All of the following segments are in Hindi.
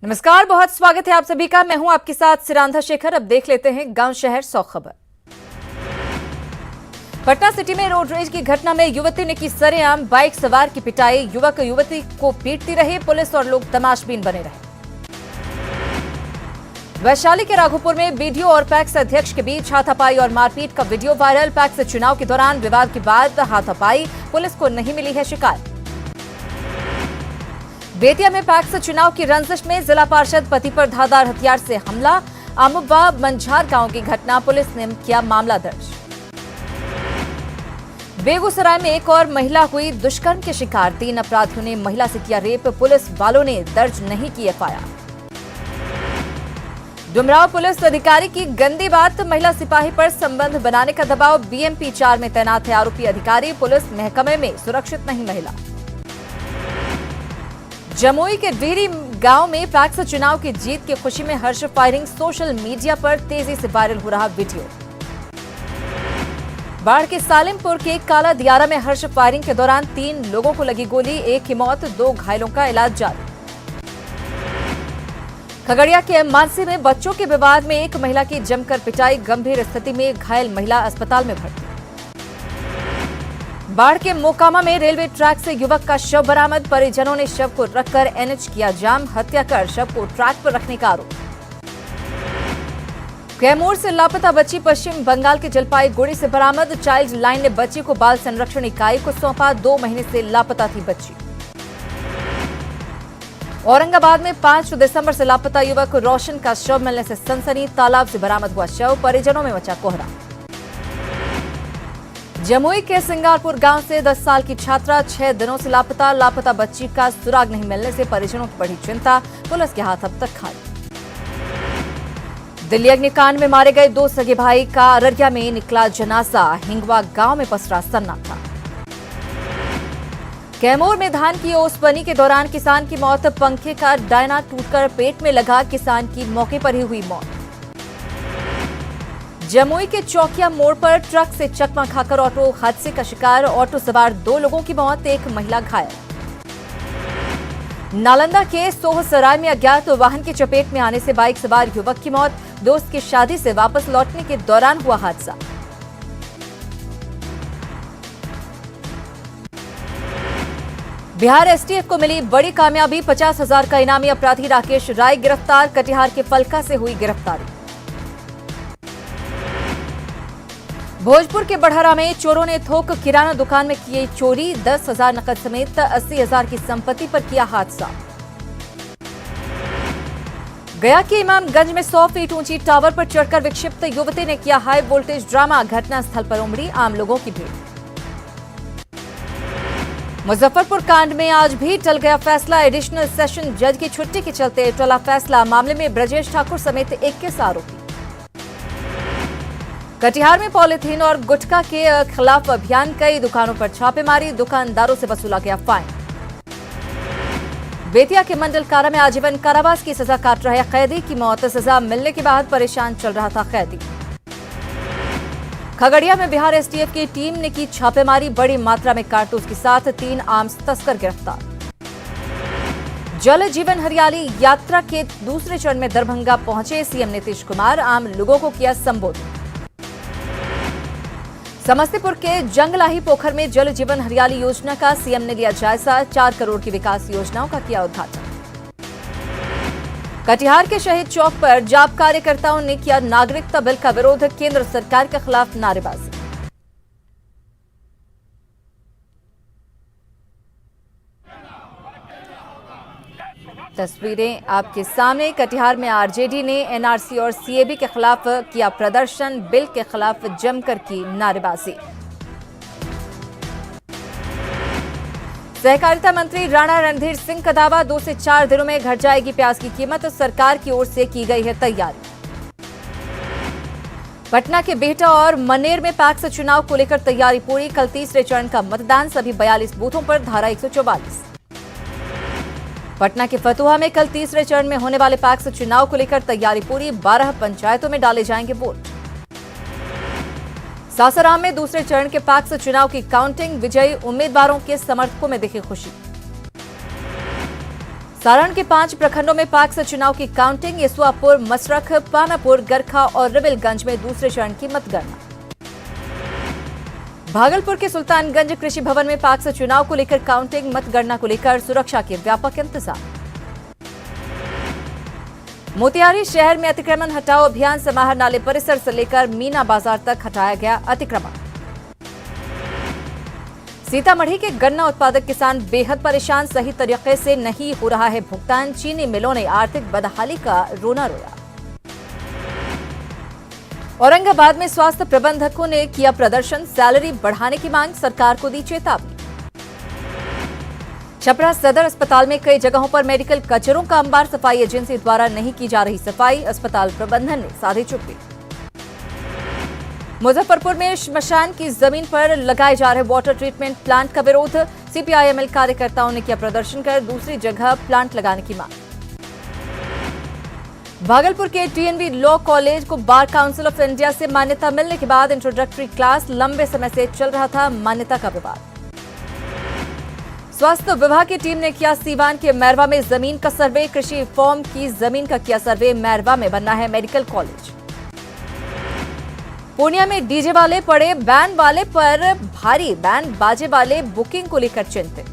नमस्कार, बहुत स्वागत है आप सभी का। मैं हूं आपके साथ सिरांधा शेखर। अब देख लेते हैं गांव शहर 100 खबर। पटना सिटी में रोड रेज की घटना में युवती ने की सरेआम बाइक सवार की पिटाई। युवक युवती को पीटती रहे, पुलिस और लोग तमाशबीन बने रहे। वैशाली के राघोपुर में बीडीओ और पैक्स अध्यक्ष के बीच हाथापाई और मारपीट का वीडियो वायरल। पैक्स चुनाव के दौरान विवाद के बाद हाथापाई, पुलिस को नहीं मिली है शिकायत। बेतिया में पैक्स चुनाव की रंजिश में जिला पार्षद पति पर धारदार हथियार से हमला। आमुब्बा मंझार गांव की घटना, पुलिस ने किया मामला दर्ज। बेगूसराय में एक और महिला हुई दुष्कर्म के शिकार। 3 अपराधियों ने महिला से किया रेप, पुलिस वालों ने दर्ज नहीं की एफआईआर। डुमराव पुलिस अधिकारी की गंदी बात, महिला सिपाही पर संबंध बनाने का दबाव। बीएमपी 4 में तैनात है आरोपी अधिकारी, पुलिस महकमे में सुरक्षित नहीं महिला। जमुई के डीरी गांव में पैक्स चुनाव की जीत की खुशी में हर्ष फायरिंग। सोशल मीडिया पर तेजी से वायरल हो रहा वीडियो। बाढ़ के सालिमपुर के काला दियारा में हर्ष फायरिंग के दौरान 3 लोगों को लगी गोली, 1 की मौत, 2 घायलों का इलाज जारी। खगड़िया के मानसी में बच्चों के विवाद में एक महिला की जमकर पिटाई, गंभीर स्थिति में घायल महिला अस्पताल में भर्ती। बाढ़ के मोकामा में रेलवे ट्रैक से युवक का शव बरामद, परिजनों ने शव को रखकर एनएच किया जाम, हत्या कर शव को ट्रैक पर रखने का आरोप। कैमूर से लापता बच्ची पश्चिम बंगाल के जलपाईगुड़ी से बरामद, चाइल्ड लाइन ने बच्ची को बाल संरक्षण इकाई को सौंपा, 2 महीने से लापता थी बच्ची। औरंगाबाद में 5 दिसंबर से लापता युवक रोशन का शव मिलने से सनसनी, तालाब से बरामद हुआ शव, परिजनों में मचा कोहरा। जमुई के सिंगारपुर गांव से 10 साल की छात्रा 6 दिनों से लापता बच्ची का सुराग नहीं मिलने से परिजनों की बढ़ी चिंता, पुलिस के हाथ अब तक खाली। दिल्ली अग्निकांड में मारे गए 2 सगे भाई का अररिया में निकला जनाजा, हिंगवा गांव में पसरा सन्नाटा। कैमूर में धान की ओसवनी के दौरान किसान की मौत, पंखे का डायना टूटकर पेट में लगा, किसान की मौके पर ही हुई मौत। जमुई के चौकिया मोड़ पर ट्रक से चकमा खाकर ऑटो हादसे का शिकार, ऑटो सवार 2 लोगों की मौत, 1 महिला घायल। नालंदा के सोहसराय में अज्ञात वाहन की चपेट में आने से बाइक सवार युवक की मौत, दोस्त की शादी से वापस लौटने के दौरान हुआ हादसा। बिहार एसटीएफ को मिली बड़ी कामयाबी, 50,000 का इनामी अपराधी राकेश राय गिरफ्तार, कटिहार के फलका से हुई गिरफ्तारी। भोजपुर के बढ़हरा में चोरों ने थोक किराना दुकान में की चोरी, 10,000 नकद समेत 80,000 की संपत्ति पर किया हादसा। गया के इमामगंज में 100 फीट ऊंची टावर पर चढ़कर विक्षिप्त युवती ने किया हाई वोल्टेज ड्रामा, घटनास्थल पर उमड़ी आम लोगों की भीड़। मुजफ्फरपुर कांड में आज भी टल गया फैसला, एडिशनल सेशन जज की छुट्टी के चलते टला फैसला, मामले में ब्रजेश ठाकुर समेत 21 आरोपी। कटिहार में पॉलिथीन और गुटखा के खिलाफ अभियान, कई दुकानों पर छापेमारी, दुकानदारों से वसूला गया फाइन। बेतिया के मंडल कारा में आजीवन कारावास की सजा काट रहे कैदी की मौत, सजा मिलने के बाद परेशान चल रहा था कैदी। खगड़िया में बिहार एसटीएफ की टीम ने की छापेमारी, बड़ी मात्रा में कारतूस के साथ 3 आर्म्स तस्कर गिरफ्तार। जल जीवन हरियाली यात्रा के दूसरे चरण में दरभंगा पहुंचे सीएम नीतीश कुमार, आम लोगों को किया संबोधित। समस्तीपुर के जंगलाही पोखर में जल जीवन हरियाली योजना का सीएम ने लिया जायजा, 4 करोड़ की विकास योजनाओं का किया उद्घाटन। कटिहार के शहीद चौक पर जाप कार्यकर्ताओं ने किया नागरिकता बिल का विरोध, केंद्र सरकार के खिलाफ नारेबाजी। तस्वीरें आपके सामने, कटिहार में आरजेडी ने एनआरसी और सीएबी के खिलाफ किया प्रदर्शन, बिल के खिलाफ जमकर की नारेबाजी। सहकारिता मंत्री राणा रणधीर सिंह का दावा, 2 से 4 दिनों में घट जाएगी प्याज की कीमत, सरकार की ओर से की गई है तैयारी। पटना के बेहटा और मनेर में पैक्स चुनाव को लेकर तैयारी पूरी, कल तीसरे चरण का मतदान, सभी 42 बूथों पर धारा 144। पटना के फतुहा में कल तीसरे चरण में होने वाले पैक्स चुनाव को लेकर तैयारी पूरी, 12 पंचायतों में डाले जाएंगे वोट। सासाराम में दूसरे चरण के पैक्स चुनाव की काउंटिंग, विजयी उम्मीदवारों के समर्थकों में दिखी खुशी। सारण के 5 प्रखंडों में पैक्स चुनाव की काउंटिंग। यसुआपुर, मसरख, पानापुर, गरखा और रिविलगंज में दूसरे चरण की मतगणना। भागलपुर के सुल्तानगंज कृषि भवन में पैक्स चुनाव को लेकर काउंटिंग। मतगणना को लेकर सुरक्षा के व्यापक इंतजाम। मोतिहारी शहर में अतिक्रमण हटाओ अभियान। समाहर नाले परिसर से लेकर मीना बाजार तक हटाया गया अतिक्रमण। सीतामढ़ी के गन्ना उत्पादक किसान बेहद परेशान। सही तरीके से नहीं हो रहा है भुगतान। चीनी मिलों ने आर्थिक बदहाली का रोना रोया। औरंगाबाद में स्वास्थ्य प्रबंधकों ने किया प्रदर्शन। सैलरी बढ़ाने की मांग, सरकार को दी चेतावनी। छपरा सदर अस्पताल में कई जगहों पर मेडिकल कचरों का अंबार। सफाई एजेंसी द्वारा नहीं की जा रही सफाई। अस्पताल प्रबंधन ने साधी चुप्पी। मुजफ्फरपुर में श्मशान की जमीन पर लगाए जा रहे वाटर ट्रीटमेंट प्लांट का विरोध। सीपीआईएमएल कार्यकर्ताओं ने किया प्रदर्शन कर दूसरी जगह प्लांट लगाने की मांग। भागलपुर के टीएनवी लॉ कॉलेज को बार काउंसिल ऑफ इंडिया से मान्यता मिलने के बाद इंट्रोडक्टरी क्लास लंबे समय से चल रहा था मान्यता का विवाद। स्वास्थ्य विभाग की टीम ने किया सीवान के मैरवा में जमीन का सर्वे। कृषि फॉर्म की जमीन का किया सर्वे। मैरवा में बनना है मेडिकल कॉलेज। पूर्णिया में डीजे वाले पड़े बैंड वाले पर भारी। बैंड बाजे वाले बुकिंग को लेकर चिंतित।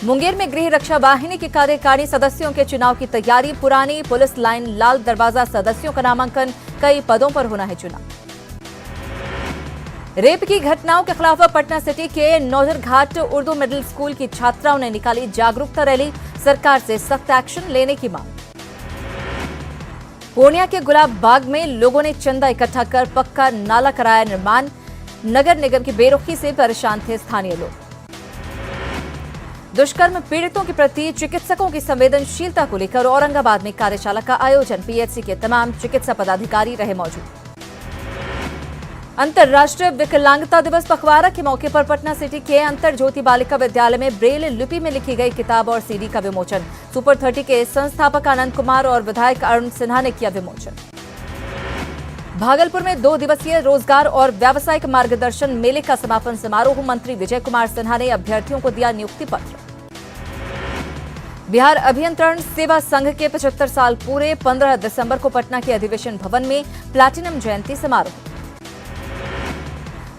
मुंगेर में गृह रक्षा वाहिनी के कार्यकारिणी सदस्यों के चुनाव की तैयारी। पुरानी पुलिस लाइन लाल दरवाजा सदस्यों का नामांकन। कई पदों पर होना है चुनाव। रेप की घटनाओं के खिलाफ पटना सिटी के नौजर घाट उर्दू मिडिल स्कूल की छात्राओं ने निकाली जागरूकता रैली। सरकार से सख्त एक्शन लेने की मांग। पूर्णिया के गुलाब बाग में लोगों ने चंदा इकट्ठा कर पक्का नाला कराया निर्माण। नगर निगम की बेरुखी से परेशान थे स्थानीय लोग। दुष्कर्म पीड़ितों के प्रति चिकित्सकों की संवेदनशीलता को लेकर औरंगाबाद में कार्यशाला का आयोजन। पीएचसी के तमाम चिकित्सा पदाधिकारी रहे मौजूद। अंतर्राष्ट्रीय विकलांगता दिवस पखवाड़ा के मौके पर पटना सिटी के अंतर ज्योति बालिका विद्यालय में ब्रेल लिपि में लिखी गई किताब और सीडी का विमोचन। सुपर 30 के संस्थापक आनंद कुमार और विधायक अरुण सिन्हा ने किया विमोचन। भागलपुर में 2 दिवसीय रोजगार और व्यावसायिक मार्गदर्शन मेले का समापन समारोह। मंत्री विजय कुमार सिन्हा ने अभ्यर्थियों को दिया नियुक्ति पत्र। बिहार अभियंत्रण सेवा संघ के 75 साल पूरे। 15 दिसंबर को पटना के अधिवेशन भवन में प्लैटिनम जयंती समारोह।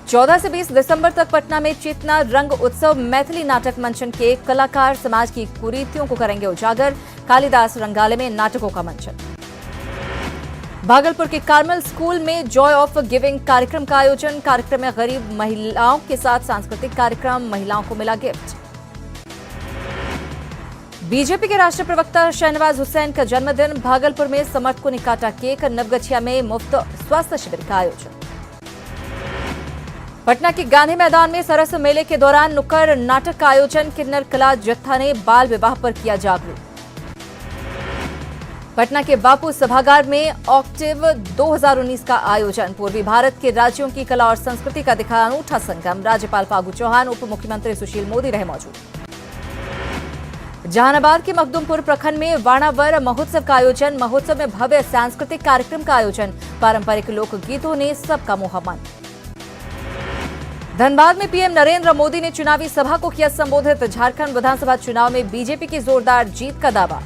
14 से 20 दिसंबर तक पटना में चेतना रंग उत्सव। मैथिली नाटक मंचन के कलाकार समाज की कुरीतियों को करेंगे उजागर। कालिदास रंगालय में नाटकों का मंचन। भागलपुर के कार्मल स्कूल में जॉय ऑफ गिविंग कार्यक्रम का आयोजन। कार्यक्रम में गरीब महिलाओं के साथ सांस्कृतिक कार्यक्रम। महिलाओं को मिला गिफ्ट। बीजेपी के राष्ट्रीय प्रवक्ता शहनवाज हुसैन का जन्मदिन। भागलपुर में समर्थकों ने काटा केक। नवगछिया में मुफ्त स्वास्थ्य शिविर का आयोजन। पटना के गांधी मैदान में सरस मेले के दौरान नुक्कड़ नाटक का आयोजन। किन्नर कला जत्था ने बाल विवाह पर किया जागरूक। पटना के बापू सभागार में ऑक्टिव 2019 का आयोजन। पूर्वी भारत के राज्यों की कला और संस्कृति का दिखा अनूठा संगम। राज्यपाल फागू चौहान, उप मुख्यमंत्री सुशील मोदी रहे मौजूद। जहानाबाद के मखदुमपुर प्रखंड में वाणावर महोत्सव का आयोजन। महोत्सव में भव्य सांस्कृतिक कार्यक्रम का आयोजन। पारंपरिक लोकगीतों ने सबका मोह मन। धनबाद में पीएम नरेंद्र मोदी ने चुनावी सभा को किया संबोधित। झारखंड विधानसभा चुनाव में बीजेपी की जोरदार जीत का दावा।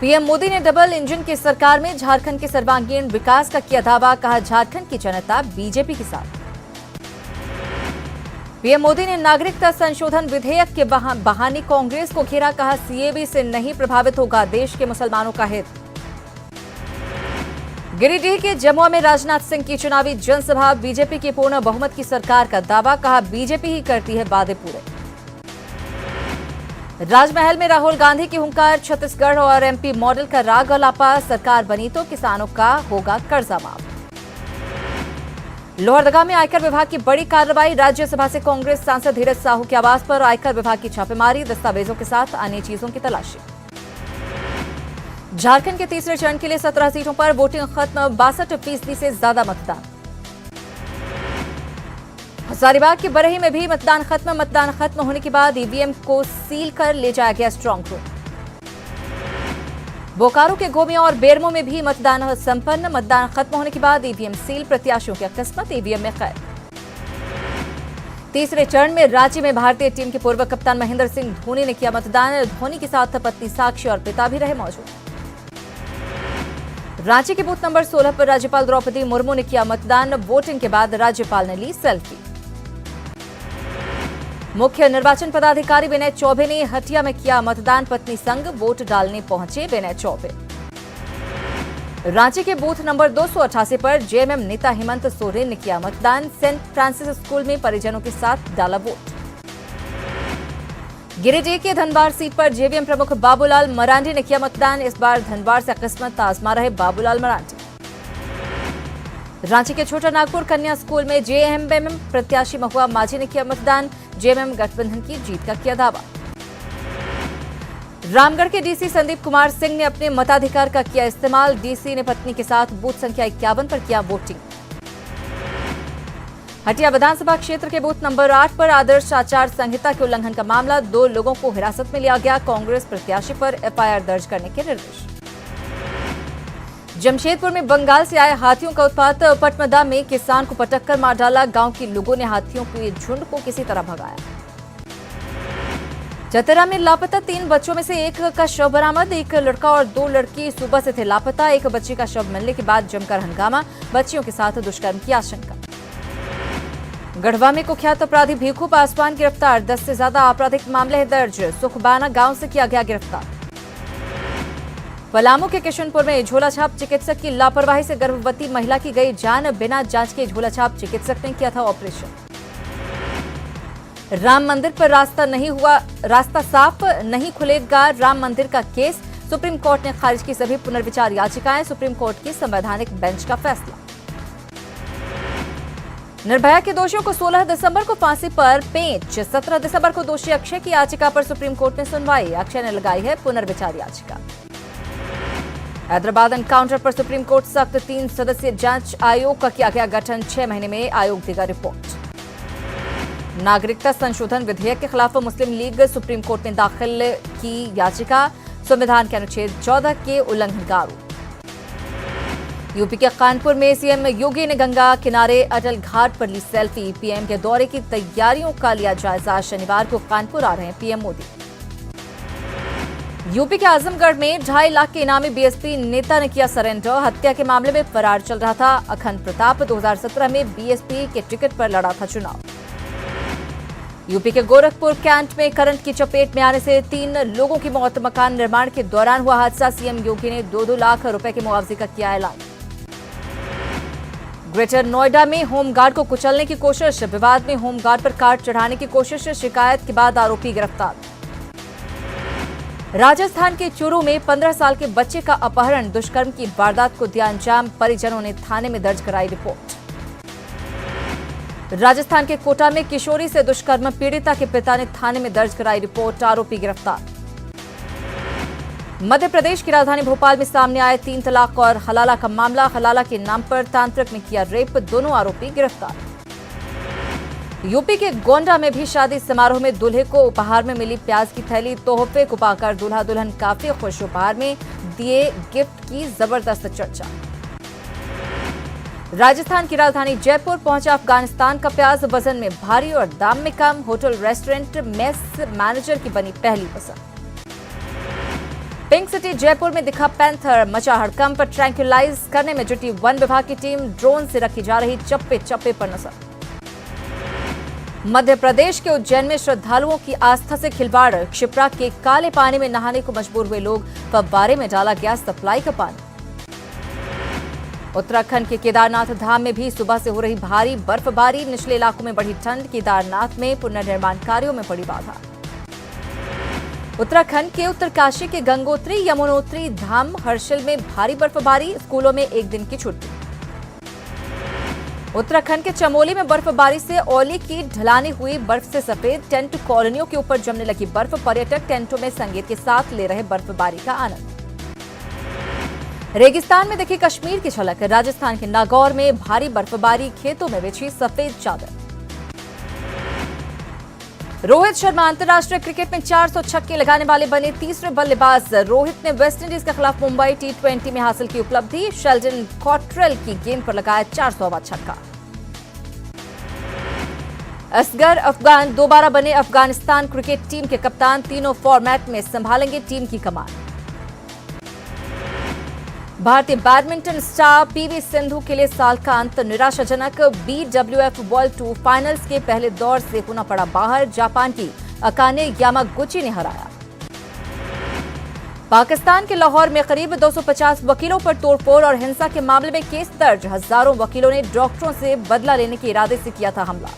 पीएम मोदी ने डबल इंजन की सरकार में झारखंड के सर्वांगीण विकास का किया दावा। कहा झारखंड की जनता बीजेपी के साथ। पीएम मोदी ने नागरिकता संशोधन विधेयक के बहाने कांग्रेस को घेरा। कहा सीएबी से नहीं प्रभावित होगा देश के मुसलमानों का हित। गिरिडीह के जमुआ में राजनाथ सिंह की चुनावी जनसभा। बीजेपी की पूर्ण बहुमत की सरकार का दावा। कहा बीजेपी ही करती है वादे पूरे। राजमहल में राहुल गांधी की हुंकार। छत्तीसगढ़ और एमपी मॉडल का राग अलापा। सरकार बनी तो किसानों का होगा कर्जा माफ। लोहरदगा में आयकर विभाग की बड़ी कार्रवाई। राज्यसभा से कांग्रेस सांसद धीरज साहू के आवास पर आयकर विभाग की छापेमारी। दस्तावेजों के साथ अन्य चीजों की तलाशी। झारखंड के तीसरे चरण के लिए 17 सीटों पर वोटिंग खत्म। 62% से ज्यादा मतदान। हजारीबाग के बरही में भी मतदान खत्म। मतदान खत्म होने के बाद ईवीएम को सील कर ले जाया गया स्ट्रांग रूम। बोकारो के गोमिया और बेरमो में भी मतदान संपन्न। मतदान खत्म होने के बाद ईवीएम सील। प्रत्याशियों की किस्मत ईवीएम में कैद। तीसरे चरण में राज्य में भारतीय टीम के पूर्व कप्तान महेंद्र सिंह धोनी ने किया मतदान। धोनी के साथ पत्नी साक्षी और पिता भी रहे मौजूद। रांची के बूथ नंबर 16 पर राज्यपाल द्रौपदी मुर्मू ने किया मतदान। वोटिंग के बाद राज्यपाल ने ली सेल्फी। मुख्य निर्वाचन पदाधिकारी विनय चौबे ने हटिया में किया मतदान। पत्नी संग वोट डालने पहुंचे विनय चौबे। रांची के बूथ नंबर 288 पर जेएमएम नेता हेमंत सोरेन ने किया मतदान। सेंट फ्रांसिस स्कूल में परिजनों के साथ डाला वोट। गिरिडीह के धनवार सीट पर जेवीएम प्रमुख बाबूलाल मरांडी ने किया मतदान। इस बार धनवार से किस्मत आजमा रहे बाबूलाल मरांडी। रांची के छोटा नागपुर कन्या स्कूल में जेएमएम प्रत्याशी महुआ माझी ने किया मतदान। जेएमएम गठबंधन की जीत का किया दावा। रामगढ़ के डीसी संदीप कुमार सिंह ने अपने मताधिकार का किया इस्तेमाल। डीसी ने पत्नी के साथ बूथ संख्या 51 पर किया वोटिंग। हटिया विधानसभा क्षेत्र के बूथ नंबर 8 पर आदर्श आचार संहिता के उल्लंघन का मामला। 2 लोगों को हिरासत में लिया गया। कांग्रेस प्रत्याशी पर एफआईआर दर्ज करने के निर्देश। जमशेदपुर में बंगाल से आए हाथियों का उत्पात। पटमदा में किसान को पटककर मार डाला। गांव के लोगों ने हाथियों के झुंड को किसी तरह भगाया। चतरा में लापता 3 बच्चों में से एक का शव बरामद। एक लड़का और 2 लड़की सुबह से थे लापता। एक बच्ची का शव मिलने के बाद जमकर हंगामा। बच्चियों के साथ दुष्कर्म की आशंका। गढ़वा में कुख्यात अपराधी भीखू पासवान गिरफ्तार। 10 से ज्यादा आपराधिक मामले हैं दर्ज। सुखबाना गांव से किया गया गिरफ्तार। पलामू के किशनपुर में झोलाछाप चिकित्सक की लापरवाही से गर्भवती महिला की गई जान। बिना जांच के झोलाछाप चिकित्सक ने किया था ऑपरेशन। राम मंदिर पर रास्ता साफ नहीं खुलेगा। राम मंदिर का केस। सुप्रीम कोर्ट ने खारिज की सभी पुनर्विचार याचिकाएं। सुप्रीम कोर्ट की संवैधानिक बेंच का फैसला। निर्भया के दोषियों को 16 दिसंबर को फांसी पर पेंच। 17 दिसंबर को दोषी अक्षय की याचिका पर सुप्रीम कोर्ट ने सुनवाई। अक्षय ने लगाई है पुनर्विचार याचिका। हैदराबाद एनकाउंटर पर सुप्रीम कोर्ट सख्त। 3 सदस्यीय जांच आयोग का किया गया गठन। 6 महीने में आयोग देगा रिपोर्ट। नागरिकता संशोधन विधेयक के खिलाफ मुस्लिम लीग सुप्रीम कोर्ट में दाखिल की याचिका। संविधान के अनुच्छेद 14 के उल्लंघन का आरोप। यूपी के कानपुर में सीएम योगी ने गंगा किनारे अटल घाट पर ली सेल्फी। पीएम के दौरे की तैयारियों का लिया जायजा। शनिवार को कानपुर आ रहे हैं पीएम मोदी। यूपी के आजमगढ़ में 2.5 लाख के इनामी बीएसपी नेता ने किया सरेंडर। हत्या के मामले में फरार चल रहा था अखंड प्रताप। 2017 में बीएसपी के टिकट पर लड़ा था चुनाव। यूपी के गोरखपुर कैंट में करंट की चपेट में आने से 3 लोगों की मौत। मकान निर्माण के दौरान हुआ हादसा। सीएम योगी ने 2-2 लाख रुपए के मुआवजे का किया ऐलान। ग्रेटर नोएडा में होमगार्ड को कुचलने की कोशिश। विवाद में होमगार्ड पर कार चढ़ाने की कोशिश। शिकायत के बाद आरोपी गिरफ्तार। राजस्थान के चूरू में 15 साल के बच्चे का अपहरण। दुष्कर्म की वारदात को दिया अंजाम। परिजनों ने थाने में दर्ज कराई रिपोर्ट। राजस्थान के कोटा में किशोरी से दुष्कर्म। पीड़िता के पिता ने थाने में दर्ज कराई रिपोर्ट। आरोपी गिरफ्तार। मध्य प्रदेश की राजधानी भोपाल में सामने आए 3 तलाक और हलाला का मामला। हलाला के नाम पर तांत्रिक ने किया रेप। दोनों आरोपी गिरफ्तार। यूपी के गोंडा में भी शादी समारोह में दूल्हे को उपहार में मिली प्याज की थैली। तोहफे को पाकर दूल्हा दुल्हन काफी खुश। उपहार में दिए गिफ्ट की जबरदस्त चर्चा। राजस्थान की राजधानी जयपुर पहुंचा अफगानिस्तान का प्याज। वजन में भारी और दाम में कम। होटल रेस्टोरेंट मेस मैनेजर की बनी पहली पसंद। पिंक सिटी जयपुर में दिखा पैंथर। मचा हड़कंप। ट्रैंक्विलाइज करने में जुटी वन विभाग की टीम। ड्रोन से रखी जा रही चप्पे चप्पे पर नजर। मध्य प्रदेश के उज्जैन में श्रद्धालुओं की आस्था से खिलवाड़। क्षिप्रा के काले पानी में नहाने को मजबूर हुए लोग। फव्वारे में डाला गया सप्लाई का पानी। उत्तराखंड के केदारनाथ धाम में भी सुबह से हो रही भारी बर्फबारी। निचले इलाकों में बढ़ी ठंड। केदारनाथ में पुनर्निर्माण कार्यों में पड़ी बाधा। उत्तराखंड के उत्तरकाशी के गंगोत्री यमुनोत्री धाम हर्षिल में भारी बर्फबारी। स्कूलों में 1 दिन की छुट्टी। उत्तराखंड के चमोली में बर्फबारी से ओली की ढलानी हुई। बर्फ से सफेद टेंट कॉलोनियों के ऊपर जमने लगी बर्फ। पर्यटक टेंटों में संगीत के साथ ले रहे बर्फबारी का आनंद। रेगिस्तान में दिखी कश्मीर की झलक। राजस्थान के नागौर में भारी बर्फबारी। खेतों में बिछी सफेद चादर। रोहित शर्मा अंतर्राष्ट्रीय क्रिकेट में 400 छक्के लगाने वाले बने तीसरे बल्लेबाज। रोहित ने वेस्टइंडीज के खिलाफ मुंबई T20 में हासिल की उपलब्धि। शेल्डन कॉट्रेल की गेंद पर लगाया 400वां छक्का। असगर अफगान दोबारा बने अफगानिस्तान क्रिकेट टीम के कप्तान, तीनों फॉर्मेट में संभालेंगे टीम की कमान। भारतीय बैडमिंटन स्टार पीवी सिंधु के लिए साल का अंत निराशाजनक। BWF वर्ल्ड टूर फाइनल्स के पहले दौर से होना पड़ा बाहर। जापान की अकाने यामागुची ने हराया। पाकिस्तान के लाहौर में करीब 250 वकीलों पर तोड़फोड़ और हिंसा के मामले में केस दर्ज। हजारों वकीलों ने डॉक्टरों से बदला लेने के इरादे से किया था हमला।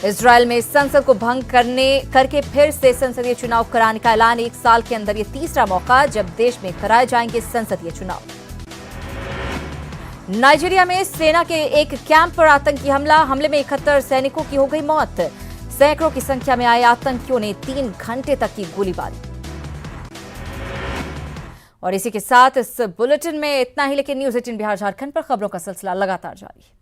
इजरायल में संसद को भंग करके फिर से संसदीय चुनाव कराने का ऐलान। 1 साल के अंदर ये तीसरा मौका जब देश में कराए जाएंगे संसदीय चुनाव। नाइजीरिया में सेना के एक कैंप पर आतंकी हमले में 71 सैनिकों की हो गई मौत। सैकड़ों की संख्या में आए आतंकियों ने 3 घंटे तक की गोलीबारी। और इसी के साथ इस बुलेटिन में इतना ही, लेकिन न्यूज़ 18 बिहार झारखंड पर खबरों का सिलसिला लगातार जारी है।